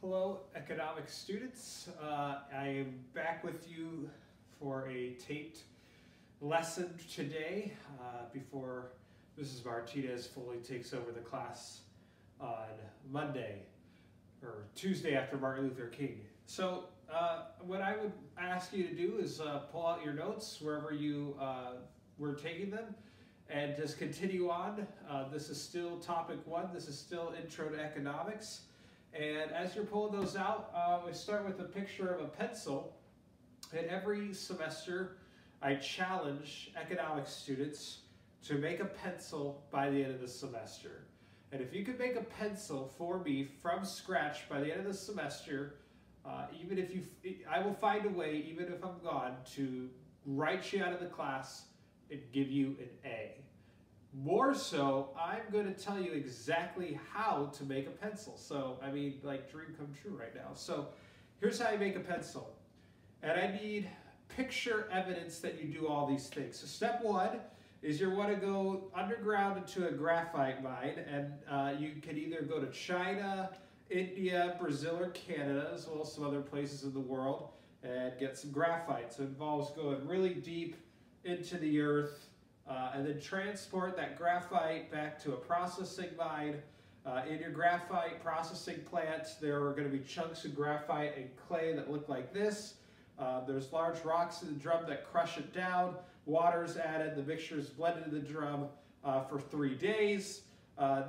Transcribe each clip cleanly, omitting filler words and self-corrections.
Hello, economics students. I am back with you for a taped lesson today before Mrs. Martinez fully takes over the class on Monday or Tuesday after Martin Luther King. So what I would ask you to do is pull out your notes wherever you were taking them and just continue on. This is still topic 1. This is still Intro to Economics. And as you're pulling those out, we start with a picture of a pencil. And every semester, I challenge economics students to make a pencil by the end of the semester. And if you could make a pencil for me from scratch by the end of the semester, even if I will find a way, even if I'm gone, to write you out of the class and give you an A. More so, I'm going to tell you exactly how to make a pencil. So, I mean, like dream come true right now. So, here's how you make a pencil. And I need picture evidence that you do all these things. So, step 1 is you want to go underground into a graphite mine. And you can either go to China, India, Brazil, or Canada, as well as some other places in the world, and get some graphite. So, it involves going really deep into the earth. And then transport that graphite back to a processing mine. In your graphite processing plant, there are going to be chunks of graphite and clay that look like this. There's large rocks in the drum that crush it down. Water's added. The mixture is blended in the drum for 3 days.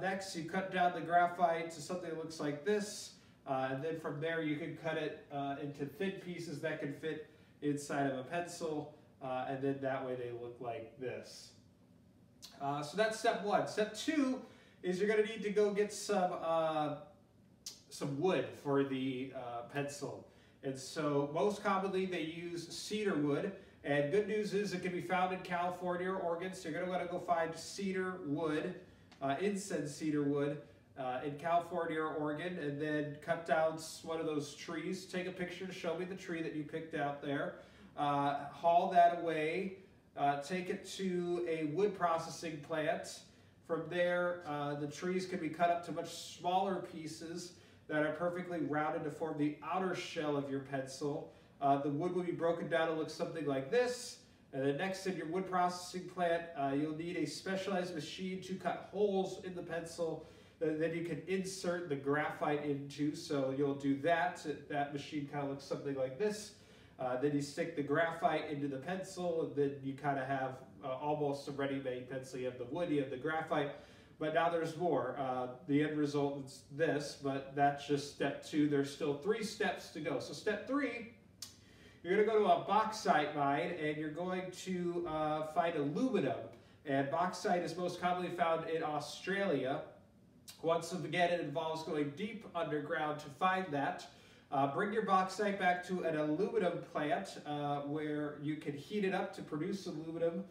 Next, you cut down the graphite to something that looks like this. And then from there, you can cut it into thin pieces that can fit inside of a pencil. And then that way they look like this. So that's step 1. Step 2 is you're going to need to go get some wood for the pencil. And so most commonly they use cedar wood. And good news is it can be found in California or Oregon. So you're going to want to go find cedar wood, incense cedar wood in California or Oregon. And then cut down one of those trees. Take a picture to show me the tree that you picked out there. Haul that away, take it to a wood processing plant. From there, the trees can be cut up to much smaller pieces that are perfectly rounded to form the outer shell of your pencil. The wood will be broken down to look something like this. And then next in your wood processing plant, you'll need a specialized machine to cut holes in the pencil that then you can insert the graphite into. So you'll do that. That machine kind of looks something like this. Then you stick the graphite into the pencil, and then you kind of have almost a ready-made pencil. You have the wood, you have the graphite, but now there's more. The end result is this, but that's just step 2. There's still 3 steps to go. So step 3, you're going to go to a bauxite mine, and you're going to find aluminum. And bauxite is most commonly found in Australia. Once again, it involves going deep underground to find that. Bring your bauxite back to an aluminum plant where you can heat it up to produce aluminum.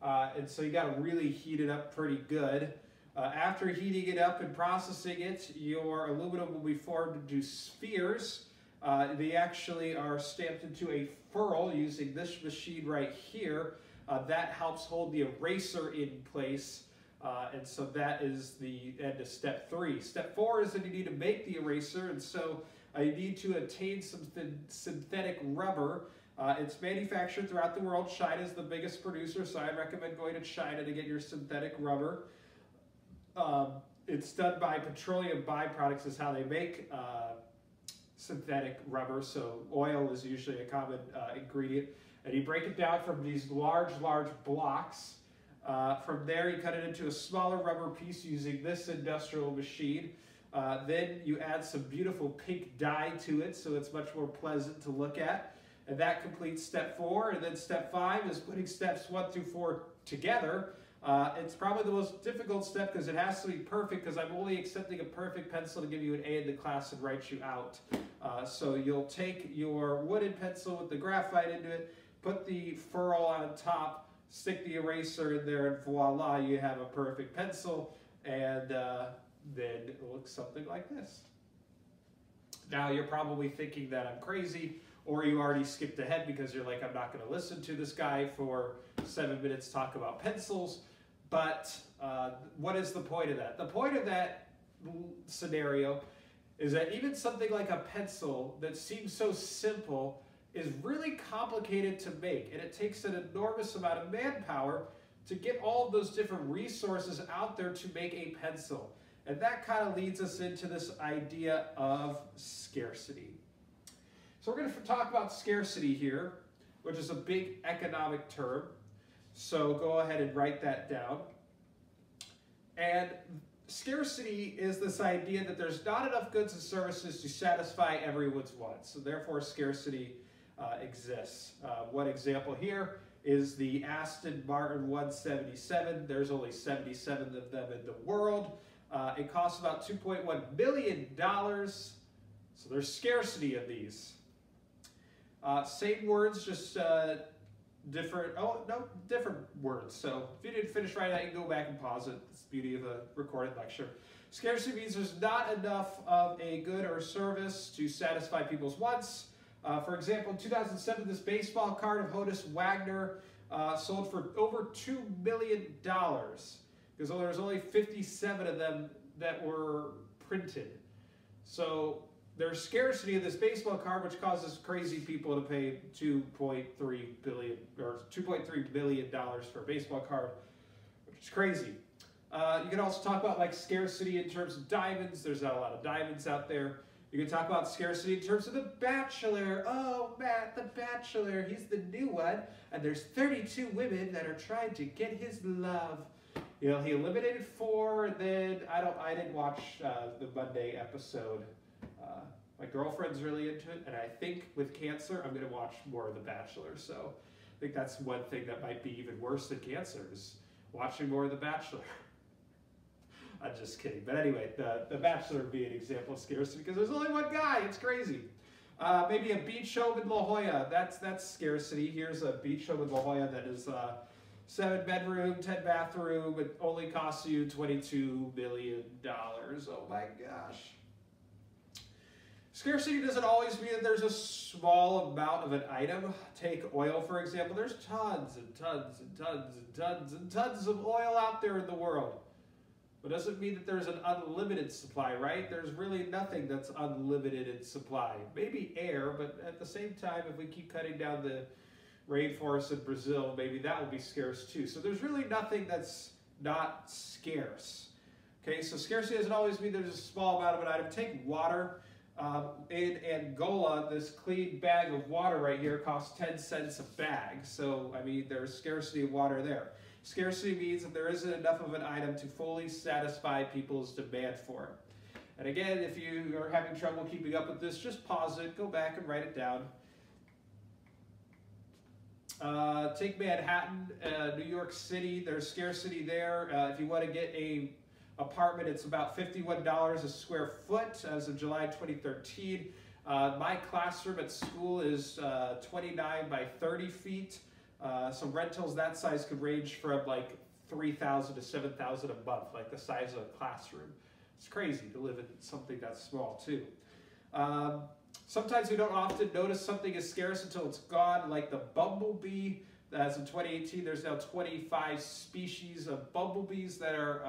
And so you got to really heat it up pretty good. After heating it up and processing it, your aluminum will be formed into spheres. They actually are stamped into a furl using this machine right here. That helps hold the eraser in place. And so that is the end of step 3. Step 4 is that you need to make the eraser, and so you need to obtain some synthetic rubber. It's manufactured throughout the world. China is the biggest producer, so I recommend going to China to get your synthetic rubber. It's done by petroleum byproducts is how they make synthetic rubber, so oil is usually a common ingredient. And you break it down from these large blocks. From there, you cut it into a smaller rubber piece using this industrial machine. Then you add some beautiful pink dye to it, so it's much more pleasant to look at. And that completes step 4. And then step 5 is putting steps 1 through 4 together. It's probably the most difficult step because it has to be perfect, because I'm only accepting a perfect pencil to give you an A in the class and write you out. So you'll take your wooden pencil with the graphite into it, put the furl on top, stick the eraser in there, and voila, you have a perfect pencil. And then it looks something like this. Now you're probably thinking that I'm crazy, or you already skipped ahead because you're like, I'm not going to listen to this guy for 7 minutes talk about pencils. But what is the point of that? The point of that scenario is that even something like a pencil that seems so simple is really complicated to make, and it takes an enormous amount of manpower to get all of those different resources out there to make a pencil. And that kind of leads us into this idea of scarcity. So we're going to talk about scarcity here, which is a big economic term. So go ahead and write that down. And scarcity is this idea that there's not enough goods and services to satisfy everyone's wants. So therefore scarcity exists. One example here is the Aston Martin 177. There's only 77 of them in the world. It costs about $2.1 billion. So there's scarcity of these. Same words, just different words. So if you didn't finish writing that, you can go back and pause it. It's the beauty of a recorded lecture. Scarcity means there's not enough of a good or service to satisfy people's wants. For example, in 2007, this baseball card of Honus Wagner sold for over $2 million because there was only 57 of them that were printed. So there's scarcity of this baseball card, which causes crazy people to pay $2.3 billion for a baseball card, which is crazy. You can also talk about like scarcity in terms of diamonds. There's not a lot of diamonds out there. You can talk about scarcity in terms of The Bachelor. Oh, Matt, The Bachelor, he's the new one, and there's 32 women that are trying to get his love. You know, he eliminated 4, and then I didn't watch the Monday episode. My girlfriend's really into it, and I think with cancer, I'm going to watch more of The Bachelor. So I think that's one thing that might be even worse than cancer is watching more of The Bachelor. I'm just kidding. But anyway, the Bachelor would be an example of scarcity because there's only one guy. It's crazy. Maybe a beach home in La Jolla. That's scarcity. Here's a beach home in La Jolla that is 7 bedroom, 10 bathroom. It only costs you $22 million. Oh my gosh. Scarcity doesn't always mean that there's a small amount of an item. Take oil, for example. There's tons and tons and tons and tons and tons of oil out there in the world. But doesn't mean that there's an unlimited supply, right? There's really nothing that's unlimited in supply. Maybe air, but at the same time, if we keep cutting down the rainforest in Brazil, maybe that will be scarce too. So there's really nothing that's not scarce. Okay, so scarcity doesn't always mean there's a small amount of an item. Take water. In Angola, this clean bag of water right here costs 10 cents a bag. So, I mean, there's scarcity of water there. Scarcity means that there isn't enough of an item to fully satisfy people's demand for it. And again, if you are having trouble keeping up with this, just pause it, go back and write it down. Take Manhattan, New York City, there's scarcity there. If you want to get a apartment, it's about $51 a square foot as of July 2013. My classroom at school is 29 by 30 feet. So rentals that size could range from like $3,000 to $7,000 a month, like the size of a classroom. It's crazy to live in something that's small too. Sometimes we don't often notice something is scarce until it's gone, like the bumblebee. As of 2018, there's now 25 species of bumblebees that are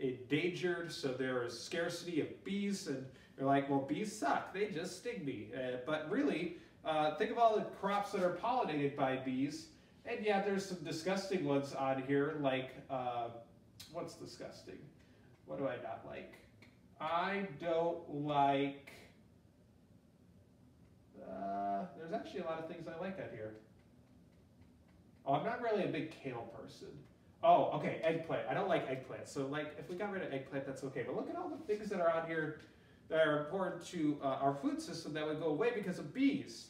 endangered, so there is scarcity of bees, and you're like, well, bees suck, they just sting me. But really, think of all the crops that are pollinated by bees, and yeah, there's some disgusting ones on here, like, what's disgusting? What do I not like? I don't like, there's actually a lot of things I like out here. Oh, I'm not really a big kale person. Oh, okay, eggplant. I don't like eggplant. So, like, if we got rid of eggplant, that's okay. But look at all the things that are on here that are important to our food system that would go away because of bees.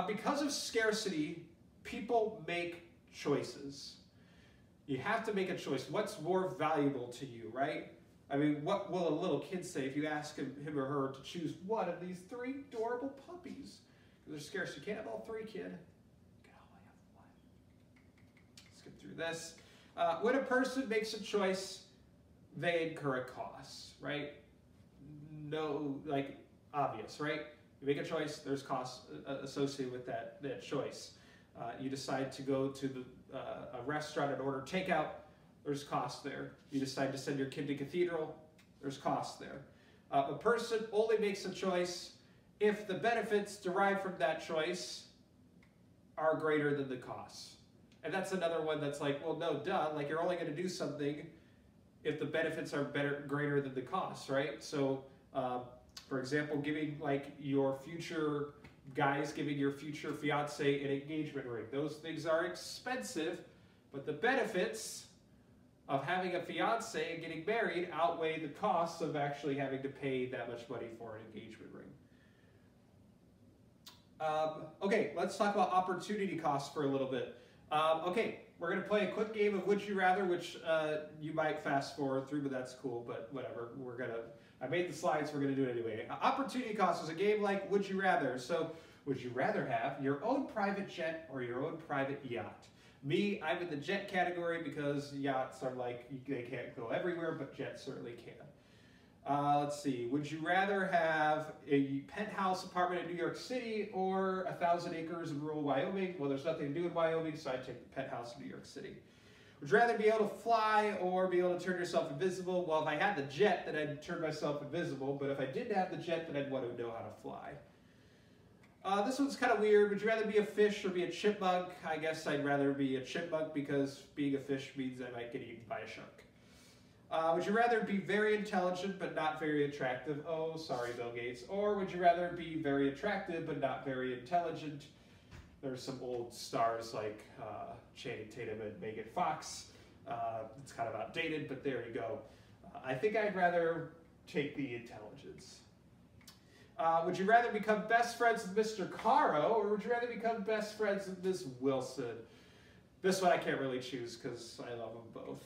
Because of scarcity, people make choices. You have to make a choice. What's more valuable to you, right? I mean, what will a little kid say if you ask him or her to choose one of these 3 adorable puppies? Because they're scarce. You can't have all 3, kid. Through this. When a person makes a choice, they incur a cost, right? No, like, obvious, right? You make a choice, there's costs associated with that choice. You decide to go to a restaurant and order takeout, there's cost there. You decide to send your kid to cathedral, There's cost there. A person only makes a choice if the benefits derived from that choice are greater than the costs. And that's another one that's like, well, no, duh, like you're only going to do something if the benefits are greater than the costs, right? So, for example, giving like your future guys, giving your future fiance an engagement ring. Those things are expensive, but the benefits of having a fiance and getting married outweigh the costs of actually having to pay that much money for an engagement ring. Okay, let's talk about opportunity costs for a little bit. Okay, we're going to play a quick game of Would You Rather, which you might fast forward through, but that's cool, but whatever. I made the slides, we're going to do it anyway. Opportunity cost is a game like Would You Rather. So, would you rather have your own private jet or your own private yacht? Me, I'm in the jet category because yachts are like, they can't go everywhere, but jets certainly can. Let's see, would you rather have a penthouse apartment in New York City or 1,000 acres in rural Wyoming? Well, there's nothing to do in Wyoming, so I'd take the penthouse in New York City. Would you rather be able to fly or be able to turn yourself invisible? Well, if I had the jet, then I'd turn myself invisible, but if I didn't have the jet, then I'd want to know how to fly. This one's kind of weird. Would you rather be a fish or be a chipmunk? I guess I'd rather be a chipmunk because being a fish means I might get eaten by a shark. Would you rather be very intelligent but not very attractive? Oh, sorry, Bill Gates. Or would you rather be very attractive but not very intelligent? There's some old stars like Channing Tatum and Megan Fox. It's kind of outdated, but there you go. I think I'd rather take the intelligence. Would you rather become best friends with Mr. Caro, or would you rather become best friends with Ms. Wilson? This one I can't really choose because I love them both.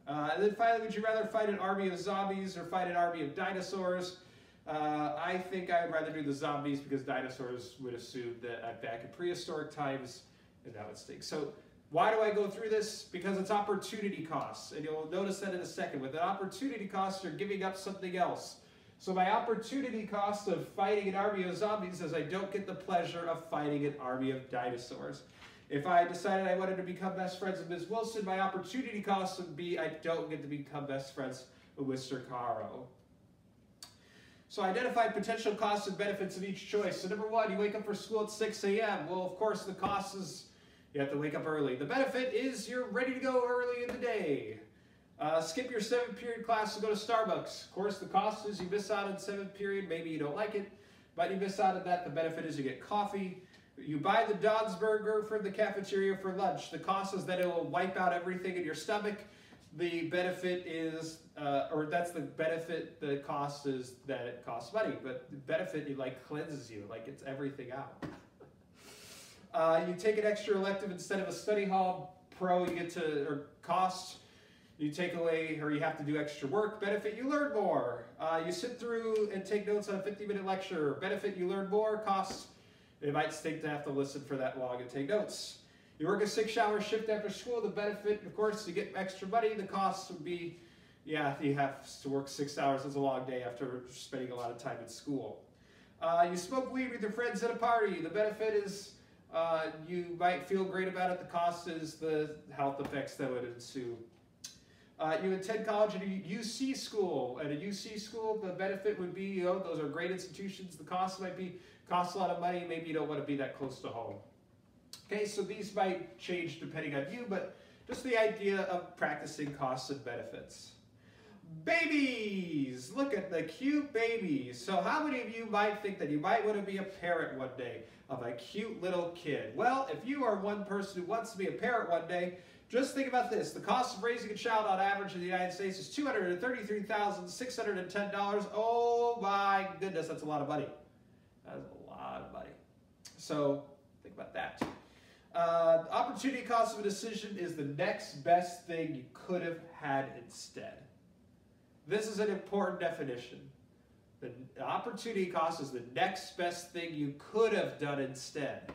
And then finally, would you rather fight an army of zombies or fight an army of dinosaurs? I think I'd rather do the zombies because dinosaurs would assume that I'm back in prehistoric times, and that would stink. So why do I go through this? Because it's opportunity costs, and you'll notice that in a second. With an opportunity cost, you're giving up something else. So my opportunity cost of fighting an army of zombies is I don't get the pleasure of fighting an army of dinosaurs. If I decided I wanted to become best friends with Ms. Wilson, my opportunity cost would be I don't get to become best friends with Mr. Caro. So identify potential costs and benefits of each choice. So number one, you wake up for school at 6 a.m. Well, of course, the cost is you have to wake up early. The benefit is you're ready to go early in the day. Skip your 7th period class to go to Starbucks. Of course, the cost is you miss out on 7th period. Maybe you don't like it, but you miss out on that. The benefit is you get coffee. You buy the Don's Burger from the cafeteria for lunch. The cost is that it will wipe out everything in your stomach. The benefit is, or that's the benefit, the cost is that it costs money. But the benefit, it like cleanses you, like it's everything out. You take an extra elective instead of a study hall. Pro, you get to, or cost, you take away, or you have to do extra work. Benefit, you learn more. You sit through and take notes on a 50-minute lecture. Benefit, you learn more. Cost, it might stink to have to listen for that long and take notes. You work a 6-hour shift after school. The benefit, of course, you get extra money. The cost would be, yeah, you have to work 6 hours. It's a long day after spending a lot of time at school. You smoke weed with your friends at a party. The benefit is you might feel great about it. The cost is the health effects that would ensue. You attend college at a UC school. At a UC school, the benefit would be, you know, those are great institutions. The cost might be, costs a lot of money. Maybe you don't want to be that close to home. Okay, so these might change depending on you, but just the idea of practicing costs and benefits. Babies! Look at the cute babies. So how many of you might think that you might want to be a parent one day of a cute little kid? Well, if you are one person who wants to be a parent one day, just think about this. The cost of raising a child on average in the United States is $233,610. Oh my goodness, that's a lot of money. That is a lot of money. So think about that. Opportunity cost of a decision is the next best thing you could have had instead. This is an important definition. The opportunity cost is the next best thing you could have done instead.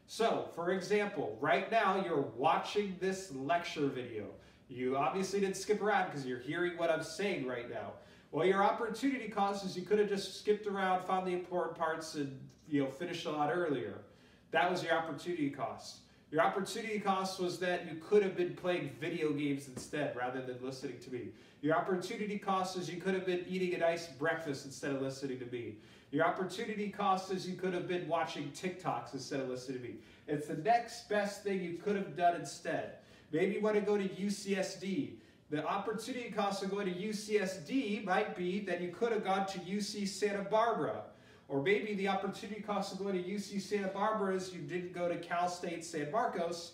So, for example, right now you're watching this lecture video. You obviously didn't skip around because you're hearing what I'm saying right now. Well, your opportunity cost is you could have just skipped around, found the important parts, and finished a lot earlier. That was your opportunity cost. Your opportunity cost was that you could have been playing video games instead rather than listening to me. Your opportunity cost is you could have been eating a nice breakfast instead of listening to me. Your opportunity cost is you could have been watching TikToks instead of listening to me. It's the next best thing you could have done instead. Maybe you want to go to UCSD. The opportunity cost of going to UCSD might be that you could have gone to UC Santa Barbara. Or maybe the opportunity cost of going to UC Santa Barbara is you didn't go to Cal State San Marcos.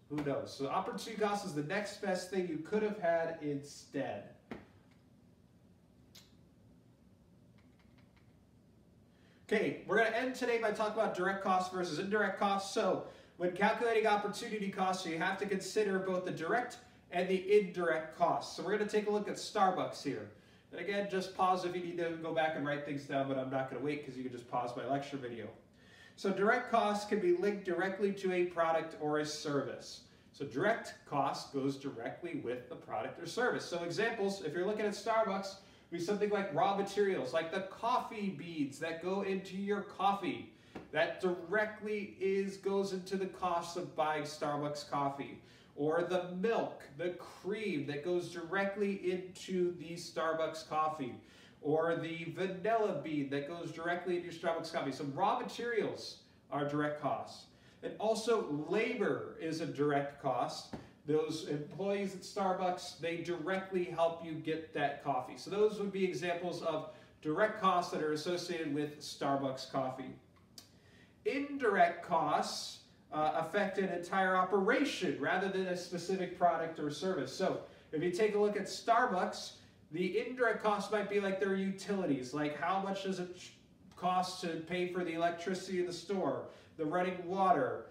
Who knows? So opportunity cost is the next best thing you could have had instead. Okay, we're going to end today by talking about direct costs versus indirect costs. So when calculating opportunity costs, you have to consider both the direct and the indirect costs. So we're going to take a look at Starbucks here. And again, just pause if you need to go back and write things down, but I'm not going to wait because you can just pause my lecture video. So direct costs can be linked directly to a product or a service. So direct cost goes directly with the product or service. So examples, if you're looking at Starbucks, would be something like raw materials, like the coffee beans that go into your coffee. That directly goes into the cost of buying Starbucks coffee. Or the milk, the cream that goes directly into the Starbucks coffee. Or the vanilla bean that goes directly into your Starbucks coffee. So raw materials are direct costs. And also labor is a direct cost. Those employees at Starbucks, they directly help you get that coffee. So those would be examples of direct costs that are associated with Starbucks coffee. Indirect costs affect an entire operation rather than a specific product or service. So if you take a look at Starbucks, the indirect costs might be like their utilities, like how much does it cost to pay for the electricity of the store, the running water,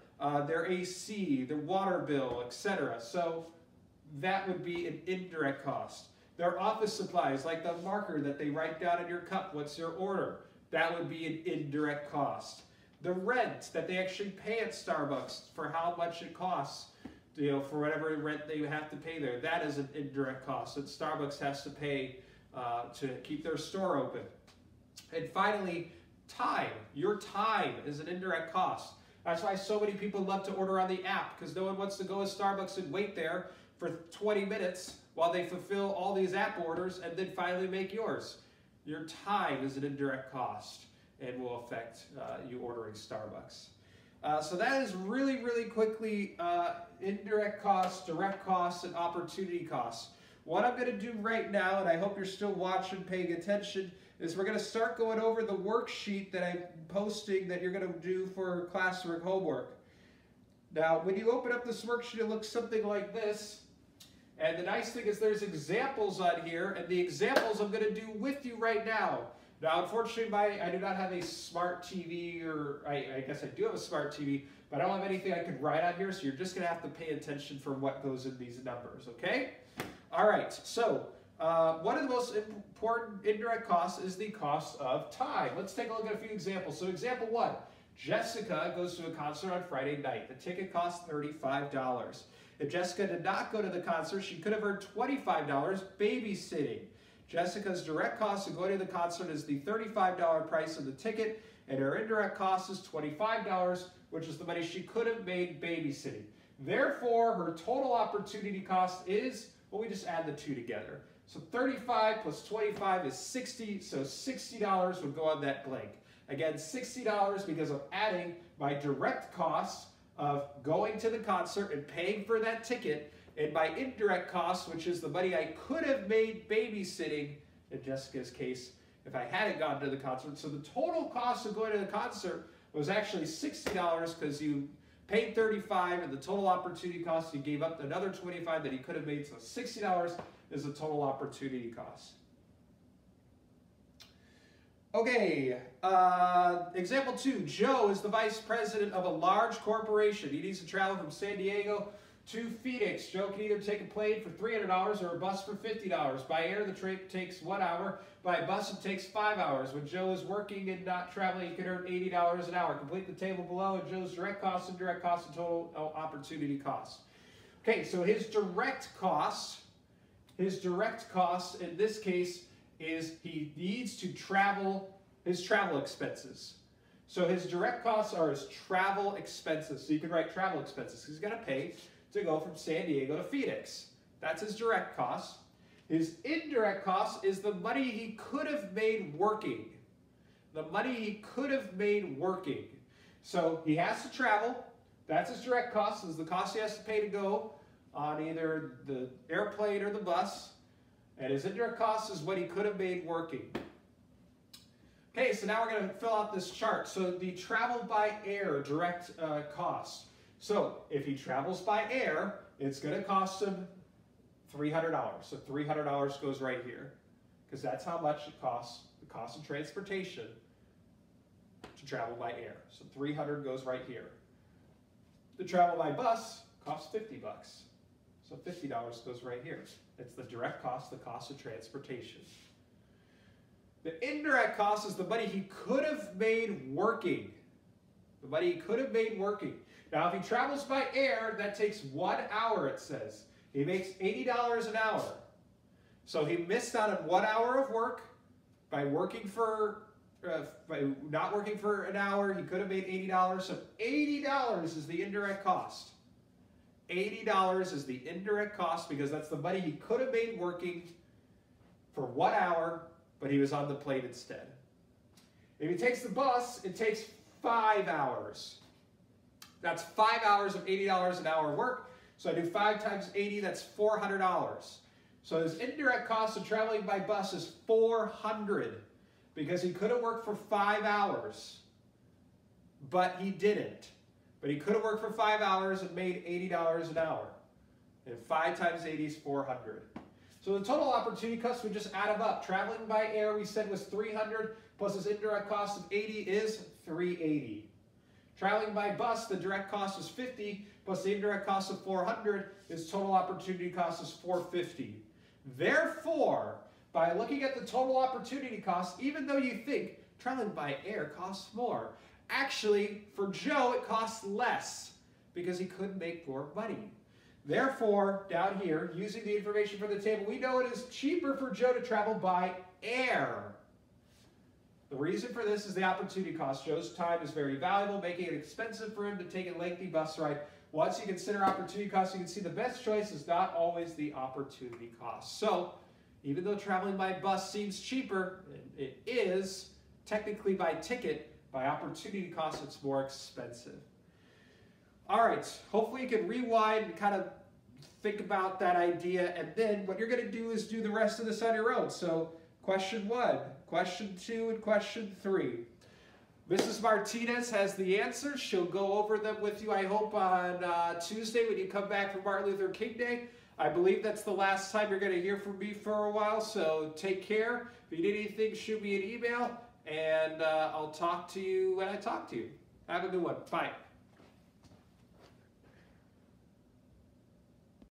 their AC, their water bill, etc. So that would be an indirect cost. Their office supplies, like the marker that they write down in your cup, what's your order? That would be an indirect cost. The rent that they actually pay at Starbucks for how much it costs, for whatever rent they have to pay there, that is an indirect cost that Starbucks has to pay to keep their store open. And finally, time. Your time is an indirect cost. That's why so many people love to order on the app, because no one wants to go to Starbucks and wait there for 20 minutes while they fulfill all these app orders and then finally make yours. Your time is an indirect cost and will affect you ordering Starbucks. So that is really, really quickly indirect costs, direct costs, and opportunity costs. What I'm going to do right now, and I hope you're still watching, paying attention, is we're going to start going over the worksheet that I'm posting that you're going to do for classwork homework. Now, when you open up this worksheet, it looks something like this. And the nice thing is there's examples on here, and the examples I'm going to do with you right now. Now, unfortunately, I do not have a smart TV, or I guess I do have a smart TV, but I don't have anything I can write on here, so you're just going to have to pay attention for what goes in these numbers, okay? All right, so one of the most important indirect costs is the cost of time. Let's take a look at a few examples. So example one, Jessica goes to a concert on Friday night. The ticket costs $35. If Jessica did not go to the concert, she could have earned $25 babysitting. Jessica's direct cost of going to the concert is the $35 price of the ticket, and her indirect cost is $25, which is the money she could have made babysitting. Therefore, her total opportunity cost is, well, we just add the two together. So 35 plus 25 is 60, so $60 would go on that blank. Again, $60 because I'm adding my direct cost of going to the concert and paying for that ticket, and my indirect cost, which is the money I could have made babysitting, in Jessica's case, if I hadn't gone to the concert. So the total cost of going to the concert was actually $60 because you paid $35, and the total opportunity cost, you gave up another $25 that he could have made, so $60 is the total opportunity cost. Okay, example two, Joe is the vice president of a large corporation. He needs to travel from San Diego to Phoenix. Joe can either take a plane for $300 or a bus for $50. By air, the trip takes 1 hour. By bus, it takes 5 hours. When Joe is working and not traveling, he can earn $80 an hour. Complete the table below and Joe's direct costs, indirect costs, and total opportunity costs. Okay, so his direct costs in this case is he needs to travel, his travel expenses. So his direct costs are his travel expenses. So you can write travel expenses. He's going to pay to go from San Diego to Phoenix. That's his direct cost. His indirect cost is the money he could have made working. The money he could have made working. So he has to travel. That's his direct cost. Is the cost he has to pay to go on either the airplane or the bus. And his indirect cost is what he could have made working. Okay, so now we're going to fill out this chart. So the travel by air direct cost. So if he travels by air, it's going to cost him $300. So $300 goes right here, because that's how much it costs, the cost of transportation to travel by air. So $300 goes right here. The travel by bus costs $50. So $50 goes right here. It's the direct cost, the cost of transportation. The indirect cost is the money he could have made working. The money he could have made working. Now, if he travels by air, that takes 1 hour, it says. He makes $80 an hour. So he missed out on 1 hour of work by not working for an hour. He could have made $80. So $80 is the indirect cost. $80 is the indirect cost because that's the money he could have made working for 1 hour, but he was on the plane instead. If he takes the bus, it takes 5 hours. That's 5 hours of $80 an hour work. So I do 5 times 80, that's $400. So his indirect cost of traveling by bus is $400 because he could have worked for 5 hours, but he didn't. But he could have worked for 5 hours and made $80 an hour. And 5 times 80 is $400. So the total opportunity cost, we just add them up. Traveling by air, we said, was $300, plus his indirect cost of $80 is $380. Traveling by bus, the direct cost is $50, plus the indirect cost of $400, his total opportunity cost is $450. Therefore, by looking at the total opportunity cost, even though you think traveling by air costs more, actually, for Joe, it costs less because he could make more money. Therefore, down here, using the information from the table, we know it is cheaper for Joe to travel by air. The reason for this is the opportunity cost. Joe's time is very valuable, making it expensive for him to take a lengthy bus ride. Once you consider opportunity cost, you can see the best choice is not always the opportunity cost. So, even though traveling by bus seems cheaper, it is technically by ticket. By opportunity cost, it's more expensive. All right, hopefully you can rewind and kind of think about that idea, and then what you're going to do is do the rest of this on your own. So question 1, question 2, and question 3. Mrs. Martinez has the answers. She'll go over them with you, I hope, on Tuesday when you come back from Martin Luther King Day. I believe that's the last time you're going to hear from me for a while, so take care. If you need anything, shoot me an email, and I'll talk to you when I talk to you. Have a good one. Bye.